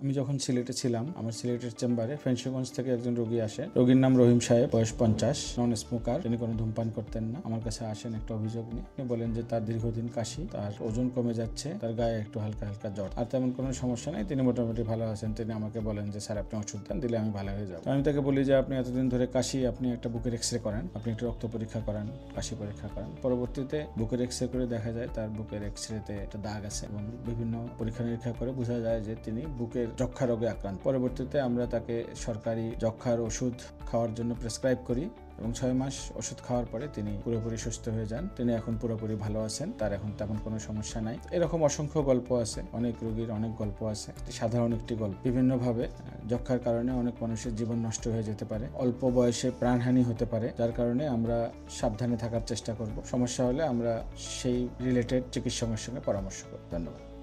আমি যখন সিলেটে ছিলাম, আমার সিলেটের চেম্বারে ফেঞ্চিগঞ্জ থেকে একজন রোগী আসে। রোগীর নাম রহিম সাহেব, বয়স 50, নন স্মোকার। তিনি কোনো ধূমপান করতেন না। আমার কাছে আসেন একটা অভিযোগ নিয়ে। তিনি বলেন যে তার দীর্ঘদিন কাশি, তার ওজন কমে যাচ্ছে, তার গায়ে একটু হালকা হালকা জ্বর, আর তেমন কোনো সমস্যা নেই, তিনি মোটামুটি ভালো আছেন। তিনি আমাকে বলেন যে স্যার, আপনি ওষুধ দেন, দিলে আমি ভালো হয়ে যাবো। আমি তাকে বলি যে আপনি এতদিন ধরে কাশি, আপনি একটা বুকের এক্সরে করেন, আপনি একটা রক্ত পরীক্ষা করেন, কাশি পরীক্ষা করেন। পরবর্তীতে বুকের এক্সরে করে দেখা যায় তার বুকের এক্সরেতে একটা দাগ আছে এবং বিভিন্ন পরীক্ষা নিরীক্ষা করে বোঝা যায় যে তিনি বুকের যক্ষা রোগে আক্রান্ত। পরবর্তীতে আমরা তাকে সরকারি যক্ষার ওষুধ খাওয়ার জন্য প্রেসক্রাইব করি এবং 6 মাস ওষুধ খাওয়ার পরে তিনি পুরোপুরি সুস্থ হয়ে যান। তিনি এখন পুরোপুরি ভালো আছেন, তার এখন তেমন কোনো সমস্যা নাই। এরকম অসংখ্য গল্প আছে, অনেক রোগীর অনেক গল্প আছে। সাধারণ একটি গল্প। বিভিন্নভাবে যক্ষার কারণে অনেক মানুষের জীবন নষ্ট হয়ে যেতে পারে, অল্প বয়সে প্রাণহানি হতে পারে, যার কারণে আমরা সাবধানে থাকার চেষ্টা করব। সমস্যা হলে আমরা সেই রিলেটেড চিকিৎসকের সঙ্গে পরামর্শ করব। ধন্যবাদ।